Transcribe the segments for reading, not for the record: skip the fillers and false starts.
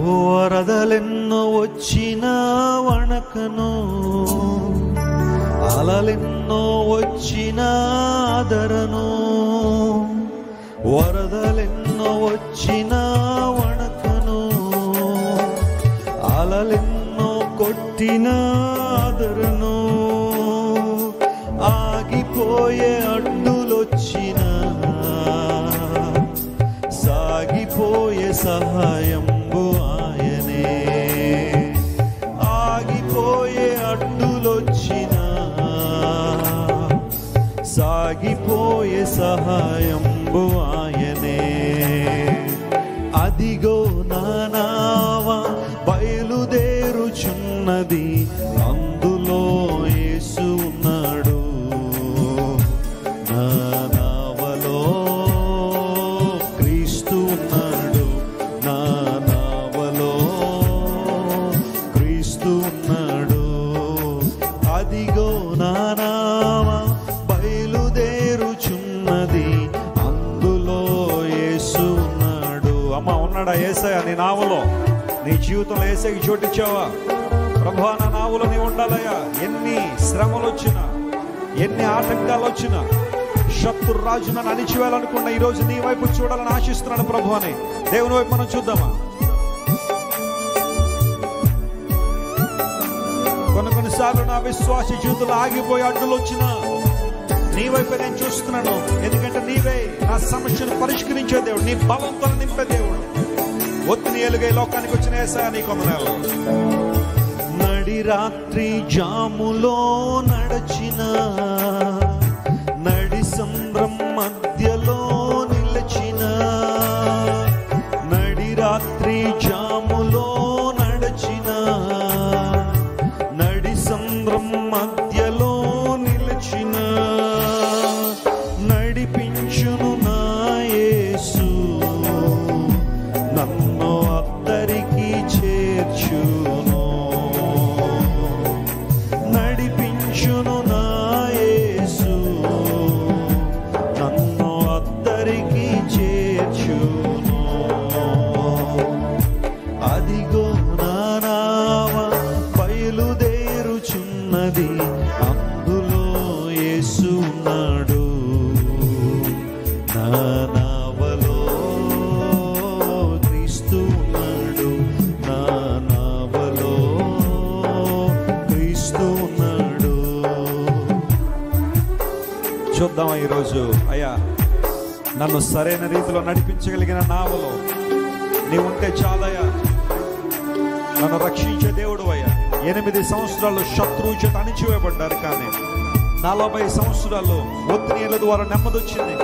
వరదలెన్నో వచ్చినా వణకను, అలలెన్నో వచ్చినా ఆదరను. వరదలెన్నో వచ్చినా వణకను, అలలెన్నో కొట్టినా ఆదరను. ఆగిపోయే అడ్డులొచ్చినా సాగిపోయే సహాయంబు ఆయనే. ఆగిపోయే అడ్డులొచ్చినా సాగిపోయే సహాయంబు ఆయనే. అదిగో నా నావ బయలుదేరుచున్నది, అందులో యేసు ఉన్నాడు. నా నావలో క్రీస్తు ఉన్నాడు, నా నావలో క్రీస్తు ఉన్నాడు. అదిగో నా నావ బయలుదేరుచున్నది, అందులో యేసు ఉన్నాడు. అమ్మ ఉన్నాడా యేసయ్య నీ నావలో? నీ జీవితంలో యేసయ్యకి చోటిచ్చావా? ప్రభువా నా నావలో నీ ఉండాలయ్యా. ఎన్ని శ్రమలు వచ్చినా, ఎన్ని ఆటంకాలు వచ్చినా, శత్రు రాజు నన్ను అణిచివేయాలనుకున్న ఈరోజు నీ వైపు చూడాలని ఆశిస్తున్నాను ప్రభు అని. దేవుని వైపు మనం చూద్దామా? కొన్నిసార్లు నా విశ్వాస జీవితంలో ఆగిపోయి అడ్డులు వచ్చినా నీ వైపే నేను చూస్తున్నాను. ఎందుకంటే నీవే నా సమస్యను పరిష్కరించే దేవుడు, నీ బలంతో నింపే దేవుడు. ఒత్తిని ఎలుగై లోకానికి వచ్చిన యేసయ్య నీ కొందనాలు. నడి రాత్రి జాములో నడచిన, నడి సంద్రం మధ్యలో నిలచిన, నడి రాత్రి జాములో నడచిన, నడి సంద్రం మధ్యలో నిలచిన, నడిపించును నా యేసు, నన్ను అద్దరికి చేర్చును. నడిపించును నా యేసు, నన్ను అద్దరికి చేర్చును. అదిగో నా నావ బయలుదేరుచున్నది, అందులో యేసు ఉన్నాడు. నా నావలో క్రీస్తు ఉన్నాడు, నా నావలో క్రీస్తు ఉన్నాడు. చూద్దామా ఈరోజు? అయ్యా నన్ను సరైన రీతిలో నడిపించగలిగిన నావలో నీవు ఉంటే చాలయ్యా. నన్ను రక్షించే దేవుడు అయ్యా. 8 సంవత్సరాలు శత్రువు చేత అణిచివేయబడ్డారు, కానీ 40 సంవత్సరాలు ఒత్తిడిల ద్వారా నెమ్మది వచ్చింది.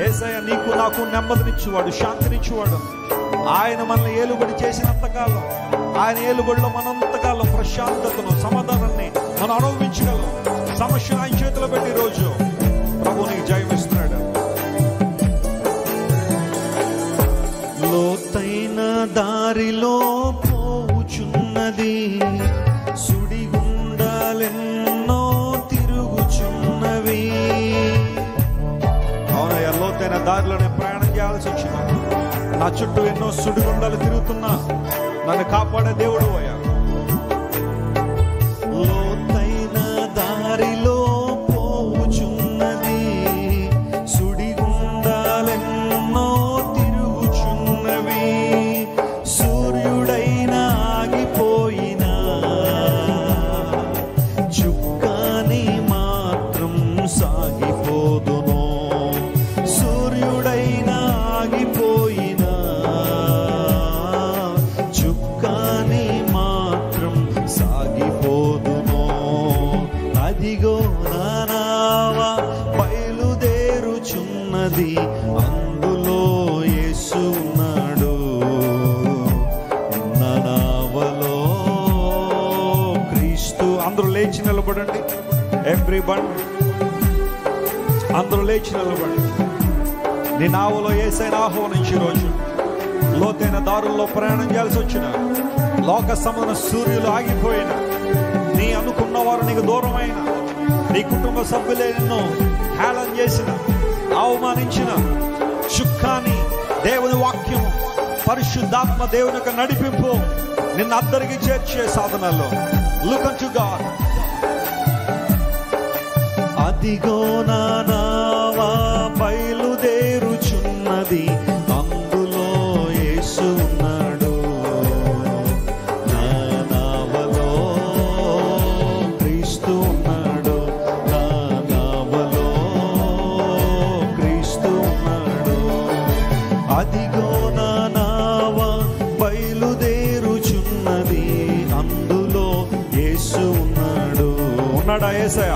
యేసయ్య నీకు నాకు నెమ్మదినిచ్చేవాడు, శాంతినిచ్చేవాడు. ఆయన మనల్ని ఏలుబడి చేసినంతకాలం, ఆయన ఏలుబడిలో మనంతకాలం ప్రశాంతతను, సమాధానాన్ని మనం అనుభవించగలం. సమస్యను ఆయన చేతిలో పెట్టి రోజు ప్రభు నీకు జయమిస్తున్నాడు. లోతైన దారిలో పోవుచున్నది, సుడిగుండాలెన్నో తిరుగుచున్నవి. అవునయ్యా, లోతైన దారిలోనే ప్రయాణం చేయాల్సి వచ్చింది. నా చుట్టూ ఎన్నో సుడిగుండాలు తిరుగుతున్నా నన్ను కాపాడే దేవుడు అయ్యా. లోతైన దారిలో పోవుచున్నది, సుడిగుండాలెన్నో తిరుగుచున్నవి. సూర్యుడైనా ఆగిపోయినా, చుక్కాని మాత్రం సాగిపోదును. సూర్యుడైనా ఆగిపోయినా, చుక్కాని మాత్రం సాగిపోదును. అదిగో నా నావ బయలుదేరుచున్నది, అందులో యేసు ఉన్నాడు. నా నావలో క్రీస్తు. అందరూ లేచి నిలబడండి. ఎవ్రీవన్ అందరూ లేచి నిలబడండి. నీ నావలో యేసయ్యను ఆహ్వానించి రోజు లోతైన దారుల్లో ప్రయాణం చేయాల్సి వచ్చిన, లోక సంబంధ సూర్యులు ఆగిపోయిన, నీ అనుకున్న వారు నీకు దూరమైన, నీ కుటుంబ సభ్యులే నిన్ను హేళన చేసిన, అవమానించిన, చుక్కాని దేవుని వాక్యము పరిశుద్ధాత్మ దేవుని యొక్క నడిపింపు నిన్ను అందరికి చేర్చే సాధనలో. Look unto God. అదిగో నా నావా బయలుదేరుచున్నది, అందులో యేసు ఉన్నాడు. నా నావలో క్రీస్తు ఉన్నాడు, నా నావలో క్రీస్తు ఉన్నాడు. అదిగో నా నావా బయలుదేరుచున్నది, అందులో యేసు ఉన్నాడు. ఉన్నాడా యేసయ్య?